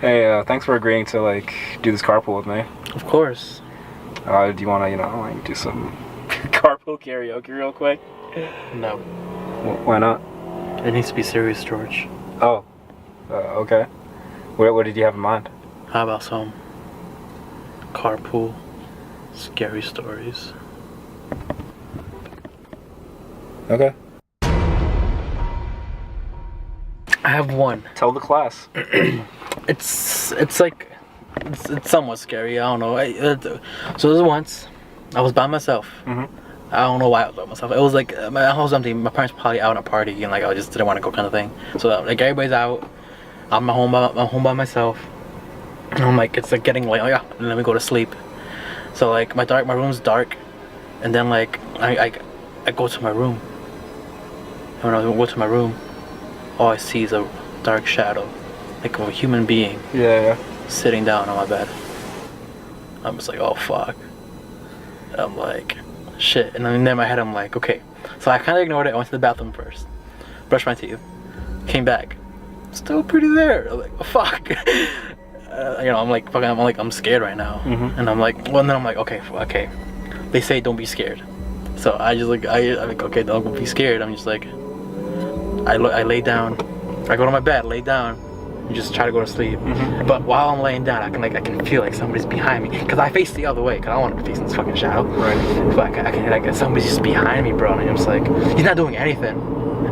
Hey, thanks for agreeing to like do this carpool with me. Of course. Do you want to, like do some carpool karaoke real quick? No. Why not? It needs to be serious, George. Oh, okay. What did you have in mind? How about some carpool scary stories? Okay. I have one. Tell the class. It's somewhat scary. I don't know. So there was once I was by myself. Mm-hmm. I don't know why I was by myself. It was like my house was empty. My parents were probably out on a party, and like I just didn't want to go, kind of thing. So like everybody's out. I'm home by myself. And I'm like, it's like getting late. Oh yeah, and let me go to sleep. So like my room's dark, and then like I go to my room. And when I go to my room, all I see is a dark shadow, like of a human being. Yeah. Sitting down on my bed. I'm just like, oh fuck. And I'm like, shit. And then in my head I'm like, okay. So I kind of ignored it. I went to the bathroom first, brushed my teeth, came back, still pretty there. I'm like, oh fuck. I'm like, fucking, I'm scared right now. Mm-hmm. And I'm like, well, and then I'm like, okay. They say don't be scared. So I just like, I'm like, okay, don't be scared. I'm just like, I lay down. I go to my bed, lay down, and just try to go to sleep. Mm-hmm. But while I'm laying down, I can feel like somebody's behind me. Cause I face the other way. Cause I don't want to be facing this fucking shadow. Right. But I can like somebody's just behind me, bro. And I'm just like, he's not doing anything.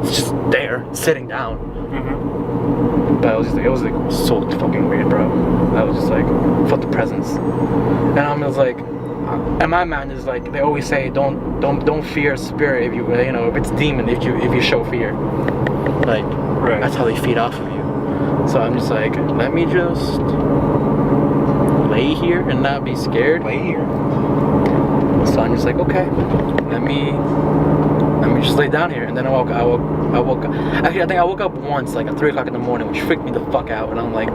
It's just there, sitting down. Mm-hmm. But it was like so fucking weird, bro. I was just like, felt the presence. And I'm just like, and my mind is like, they always say, don't fear spirit if if it's demon, if you show fear. Like, right. That's how they feed off of you. So I'm just like, let me just lay here and not be scared. Lay here. So I'm just like, okay, let me just lay down here. And then I woke up. Actually, I think I woke up once, like at 3 o'clock in the morning, which freaked me the fuck out. And I'm like,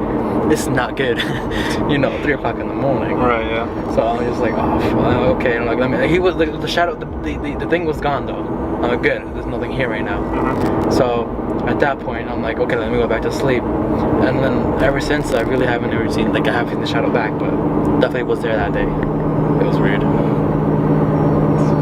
this is not good. 3 o'clock in the morning. Right, yeah. So I'm just like, oh, okay. And I'm like, he was the shadow, the thing was gone though. I'm like, good, there's nothing here right now. Mm-hmm. So at that point, I'm like, okay, let me go back to sleep. And then ever since, I really haven't ever seen, like I haven't seen the shadow back, but definitely was there that day. It was weird.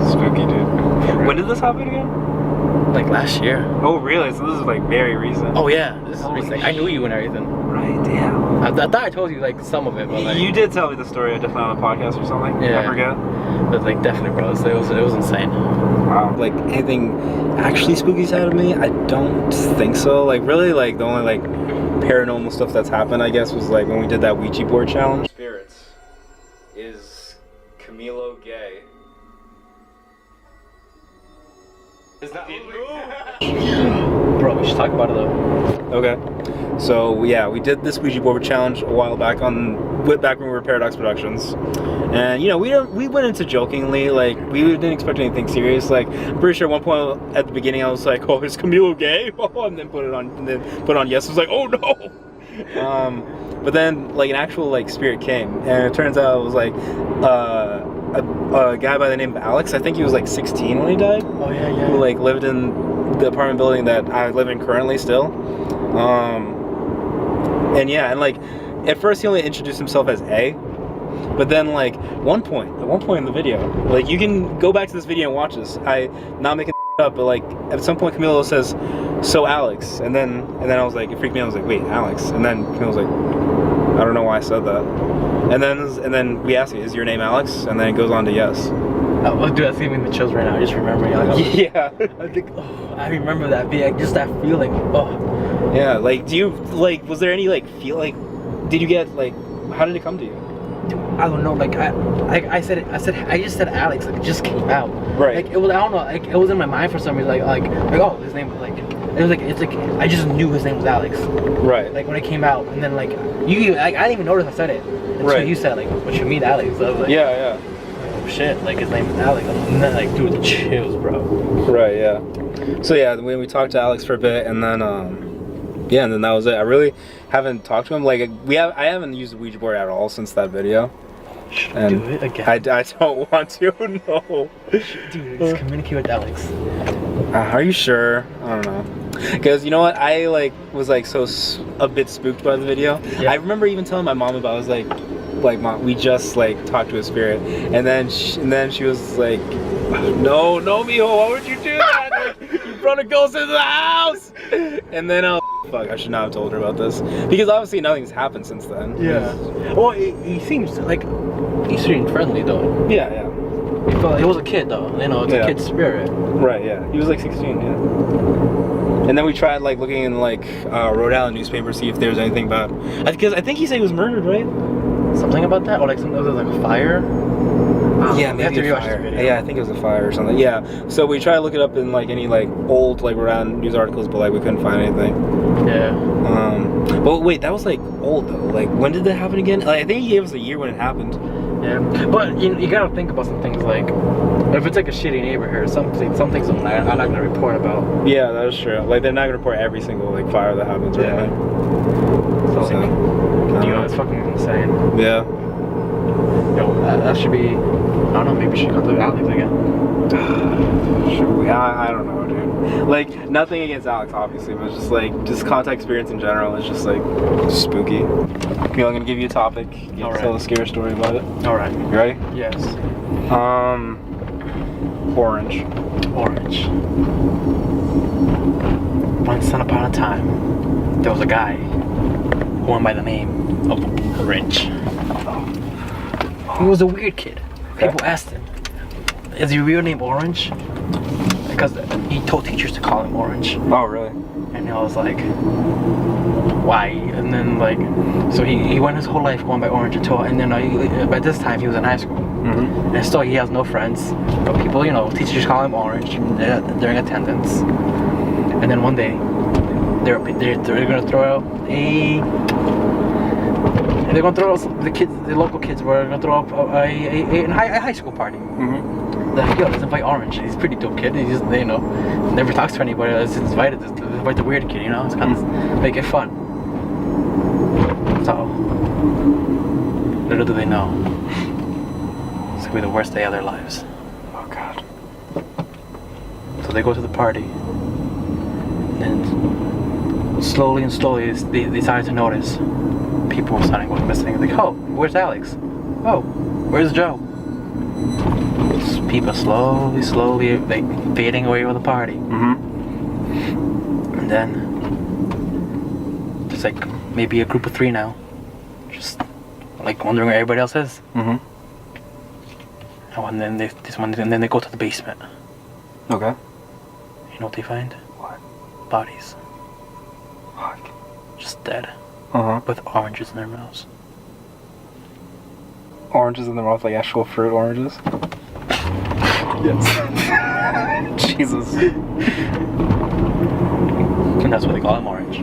Spooky, dude. When did this happen again? Like last year. Oh, really? So this is like very recent. Oh yeah, this is recent. I knew you and everything. Right, damn. I thought I told you like some of it, but like you did tell me the story, definitely on a podcast or something. Yeah. I forget. But like definitely, bro, it was insane. Wow. Like anything actually spooky side of me? I don't think so. Like really, like the only like paranormal stuff that's happened, I guess, was like when we did that Ouija board challenge. Spirits. Is Camilo gay? Is that Bro, we should talk about it though. Okay. So yeah, we did this Ouija board challenge a while back back when we were Paradox Productions, and we went into jokingly, like we didn't expect anything serious. Like I'm pretty sure at one point at the beginning I was like, oh, is Camilo gay? And then put on yes. I was like, oh no. But then like an actual like spirit came, and it turns out it was like a guy by the name of Alex. I think he was like 16 when he died. Oh yeah. Who like lived in the apartment building that I live in currently still. And yeah, and like at first he only introduced himself as A, but then like at one point in the video, like you can go back to this video and watch this. I not making up, but like at some point Camilo says, "So Alex," and then I was like, it freaked me out. I was like, wait, Alex, and then Camilo was like, I don't know why I said that, and then we asked, is your name Alex? And then it goes on to yes. Oh, dude, that's giving me the chills right now. I just remember. Like, yeah. I think, I remember that being just that feeling. Oh. Yeah, like, do you like? Was there any like feel like? Did you get like? How did it come to you? Dude, I don't know. Like I just said Alex. Like it just came out. Right. Like it was. I don't know. Like it was in my mind for some reason. Like oh, his name was like. It's like I just knew his name was Alex. Right. Like when it came out, and then like I didn't even notice I said it until right. You said like, what you mean Alex? I was like, yeah. Oh shit! Like his name is Alex. And then like, dude, the chills, bro. Right. Yeah. So yeah, we talked to Alex for a bit, and then yeah, and then that was it. I really haven't talked to him. Like I haven't used the Ouija board at all since that video. Should we do it again? I don't want to. No. Dude, just communicate with Alex. Are you sure? I don't know. Because you know what, I like was like a bit spooked by the video. Yeah. I remember even telling my mom about it. I was like Mom, we just like talked to a spirit, and then she was like, no, mijo, why would you do that? Like, you brought a ghost into the house. And then fuck, I should not have told her about this, because obviously nothing's happened since then. Yeah. Well, he seems like he's friendly though. Yeah. But he was a kid though. You know, it's a kid's spirit. Right. Yeah. He was like 16. Yeah. And then we tried like looking in like Rhode Island newspaper, see if there was anything about. Because I think he said he was murdered, right? Something about that, or like something like a fire. Yeah, maybe a fire. Yeah, I think it was a fire or something. Yeah. So we tried to look it up in like any like old like Rhode Island news articles, but like we couldn't find anything. Yeah. But wait, that was like old though. Like when did that happen again? Like, I think he gave us a year when it happened. Yeah, but you gotta think about some things like if it's like a shitty neighborhood, some things I'm not gonna report about. Yeah, that is true. Like they're not gonna report every single like fire that happens. Yeah. Right? So, you know, it's fucking insane. Yeah. Yo, that should be. I don't know. Maybe we should go to Alex again. Should we? I don't know, dude. Like nothing against Alex, obviously, but just contact experience in general is just like spooky. Okay, I'm gonna give you a topic. Tell a scary story about it. All right. You ready? Yes. Orange. Once upon a time, there was a guy who went by the name of Orange. He was a weird kid. Okay. People asked him, "Is your real name Orange?" Because he told teachers to call him Orange. Oh, really? And I was like, why? And then like, so he went his whole life going by Orange until, and then by this time he was in high school. Mm-hmm. And still he has no friends. But people, you know, teachers call him Orange during attendance. And then one day, they're gonna throw out they're gonna throw out the local kids were gonna throw up a high school party. Mm-hmm. Like, yo, let's invite Orange. He's a pretty dope kid. He just, you know, never talks to anybody. Let's invite the weird kid, you know? It's kind of make it fun. So, little do they know, it's gonna be the worst day of their lives. Oh, God. So they go to the party, and slowly they decided to notice people were starting to go missing. Like, oh, where's Alex? Oh, where's Joe? People slowly like fading away with the party. Mm-hmm. And then there's like maybe a group of 3 now, just like wondering where everybody else is. Mm-hmm. And then they go to the basement. Okay. You know what they find? What? Bodies. Fuck. Just dead. Uh-huh. With oranges in their mouths. Oranges in their mouth, like actual fruit oranges? Yes. Jesus. And that's why they call him Orange.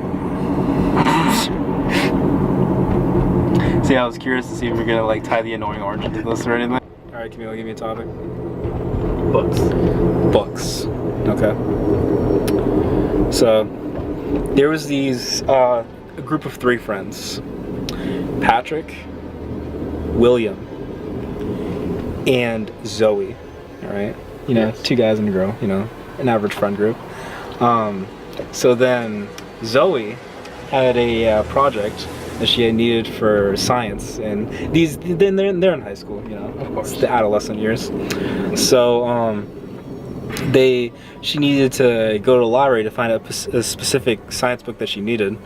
See, I was curious to see if we're gonna like tie the annoying orange into this or anything. Alright, Camille, give me a topic. Books. Okay. So there was these a group of 3 friends. Patrick, William, and Zoe. Alright? You know, 2 guys and a girl, you know, an average friend group. So then Zoe had a project that she had needed for science, and they're in high school, you know, of course, the adolescent years. So she needed to go to the library to find a specific science book that she needed.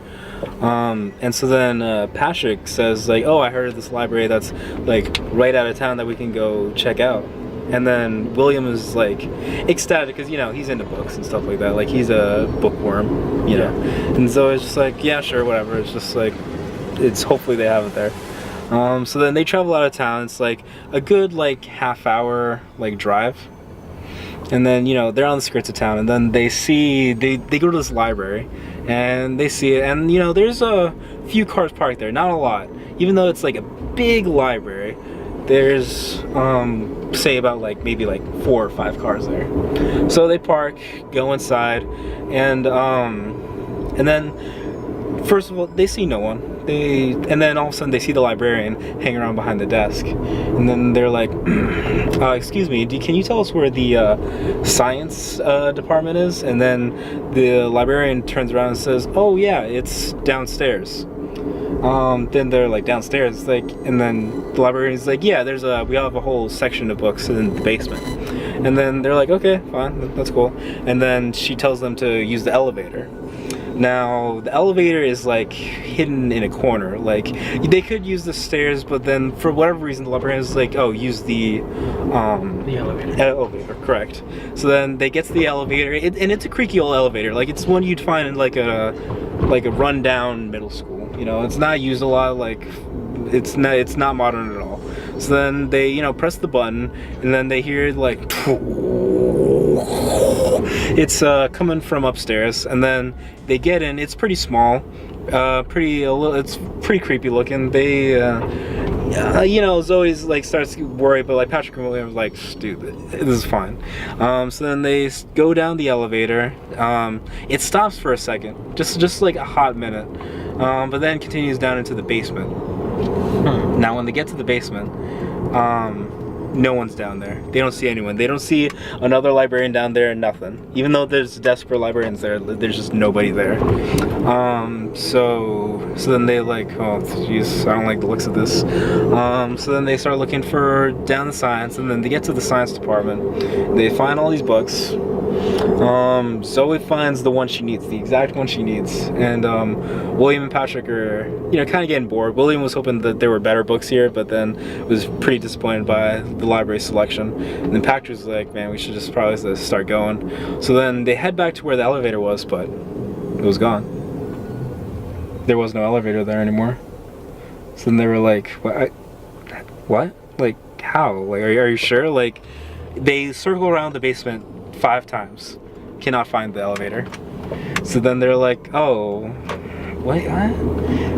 And so then Patrick says like, oh, I heard of this library that's like right out of town that we can go check out. And then William is like ecstatic because, you know, he's into books and stuff like that. Like, he's a bookworm, you know. And so it's just like, yeah, sure, whatever. It's just like, it's hopefully they have it there. So then they travel out of town. It's like a good like half-hour like drive. And then, you know, they're on the skirts of town, and then they go to this library and they see it, and you know, there's a few cars parked there, not a lot. Even though it's like a big library, there's say about like maybe like 4 or 5 cars there. So they park, go inside, and then First of all, they see no one. And then all of a sudden they see the librarian hanging around behind the desk, and then they're like, "Excuse me, can you tell us where the science department is?" And then the librarian turns around and says, "Oh yeah, it's downstairs." Then they're like, "Downstairs?" Like, and then the librarian's like, "Yeah, we have a whole section of books in the basement." And then they're like, "Okay, fine, that's cool." And then she tells them to use the elevator. Now, the elevator is like hidden in a corner. Like, they could use the stairs, but then for whatever reason, the librarian is like, "Oh, use the elevator." Elevator, correct. So then they get to the elevator, and it's a creaky old elevator. Like, it's one you'd find in like a rundown middle school. You know, it's not used a lot. Like, it's not modern at all. So then they, press the button, and then they hear like it's coming from upstairs, and then they get in. It's pretty small, it's pretty creepy looking. They Zoe's like starts to worry, but like Patrick and William was like, "Dude, this is fine." So then they go down the elevator. It stops for a second, just like a hot minute, but then continues down into the basement. Now, when they get to the basement, no one's down there. They don't see anyone. They don't see another librarian down there, nothing. Even though there's desperate librarians there, there's just nobody there. So then they like, "Oh, jeez, I don't like the looks of this." So then they start looking down the science, and then they get to the science department. They find all these books. Zoe finds the one she needs, the exact one she needs, and William and Patrick are, kind of getting bored. William was hoping that there were better books here, but then was pretty disappointed by the library selection. And then Patrick was like, "Man, we should just probably start going." So then they head back to where the elevator was, but it was gone. There was no elevator there anymore. So then they were like, "What? Like, how? Like, are you sure?" Like, they circle around the basement 5 times, cannot find the elevator. So then they're like, "Oh, what?"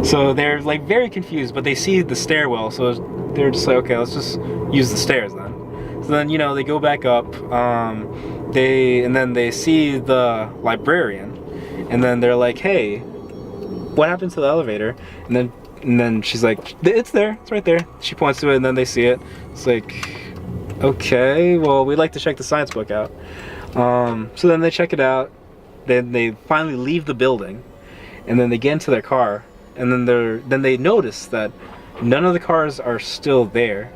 So they're like very confused, but they see the stairwell, so they're just like, "Okay, let's just use the stairs then." So then, they go back up, and then they see the librarian, and then they're like, "Hey, what happened to the elevator?" And then she's like, "It's there, it's right there." She points to it, and then they see it. It's like, "Okay, well, we'd like to check the science book out." So then they check it out. Then they finally leave the building, and then they get into their car, and then they notice that none of the cars are still there.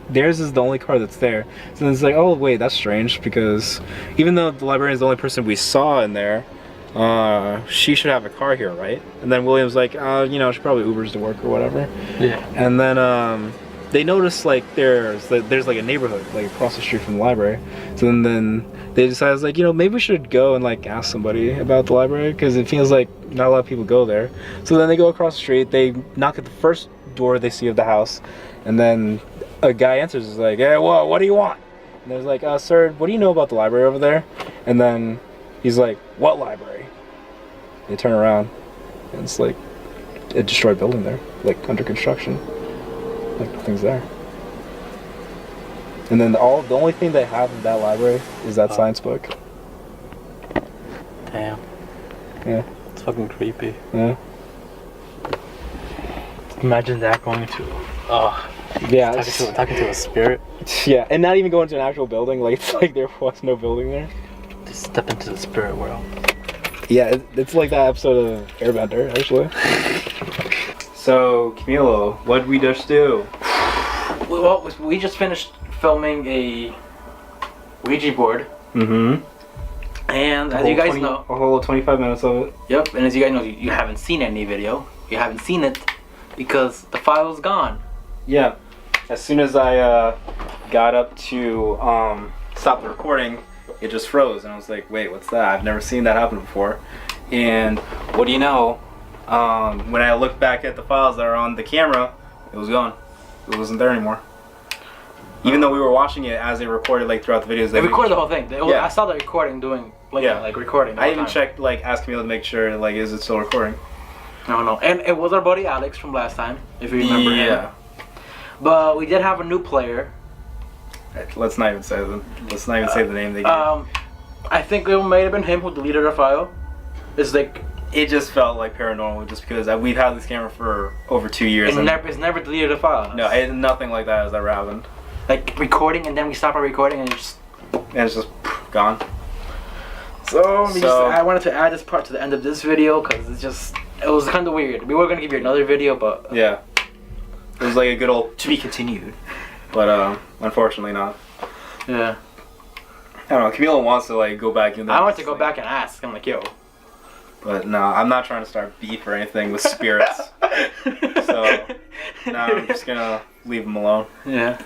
Theirs is the only car that's there. So then it's like, "Oh wait, that's strange," because even though the librarian is the only person we saw in there, she should have a car here, right? And then William's like, she probably Ubers to work or whatever. Yeah. And then they notice like there's like a neighborhood like across the street from the library. So then they decide, like, maybe we should go and like ask somebody about the library, because it feels like not a lot of people go there. So then they go across the street. They knock at the first door they see of the house, and then a guy answers, is like, "Hey, what do you want?" And there's like, "Sir, what do you know about the library over there?" And then he's like, "What library?" They turn around, and it's like a destroyed building there, like under construction. Like nothing's there. And then the only thing they have in that library is that science book. Damn. Yeah. It's fucking creepy. Yeah. Imagine that going to, yeah, talking to a spirit. Yeah, and not even going to an actual building. Like, it's like there was no building there. Just step into the spirit world. Yeah, it's like that episode of Airbender, actually. So, Camilo, what did we just do? Well, we just finished filming a Ouija board. Mm-hmm. And as you guys know, a whole 25 minutes of it. Yep, and as you guys know, you haven't seen any video. You haven't seen it because the file is gone. Yeah. As soon as I got up to stop the recording, it just froze, and I was like, "Wait, what's that? I've never seen that happen before." And what do you know? When I looked back at the files that are on the camera, it was gone. It wasn't there anymore. Even though we were watching it as they recorded, like, throughout the videos. They recorded the whole thing. Yeah. I saw the recording doing, like, yeah. like recording. I even checked, like, asked Camila to make sure, like, is it still recording? No. And it was our buddy Alex from last time, if you remember him. Yeah. But we did have a new player. Let's not even say the name they gave. I think it may have been him who deleted our file. It's like it just felt like paranormal just because we've had this camera for over 2 years. It's never deleted a file. No, nothing like that has ever happened. Like recording and then we stop our recording and it's just gone. So I wanted to add this part to the end of this video because it was kind of weird. We were gonna give you another video, but yeah, it was like a good old to be continued. But unfortunately not. Yeah. I don't know. Camilo wants to like go back in there. I want to go back and ask. I'm like, yo. But no, I'm not trying to start beef or anything with spirits. So no, I'm just gonna leave him alone. Yeah.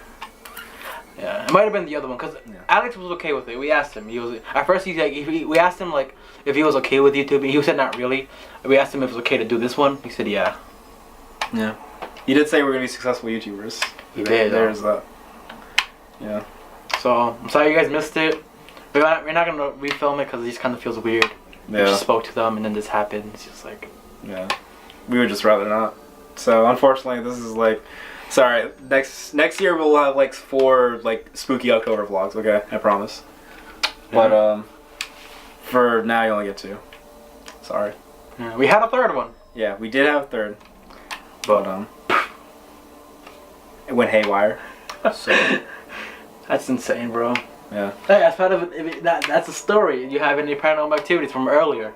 Yeah, it might have been the other one because Alex was okay with it. We asked him. He was at first. He's like, we asked him like if he was okay with YouTube, and he said not really. We asked him if it was okay to do this one. He said yeah. Yeah. He did say we're gonna be successful YouTubers. He did. There's that. Yeah. So I'm sorry you guys missed it. We're not gonna refilm it because it just kind of feels weird. Yeah. We just spoke to them and then this happened. It's just like. Yeah. We would just rather not. So unfortunately, this is like. Sorry. Next year we'll have like 4 like spooky October vlogs. Okay, I promise. But for now you only get 2. Sorry. Yeah, we had a third one. Yeah, we did have a third, but it went haywire. So that's insane, bro. Yeah. Hey, as part of it, that's a story. You have any paranormal activities from earlier?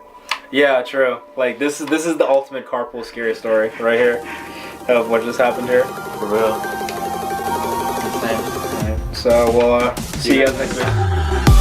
Yeah, true. Like this is the ultimate carpool scary story right here of what just happened here. For real. Insane. Right. So we'll see you guys next week.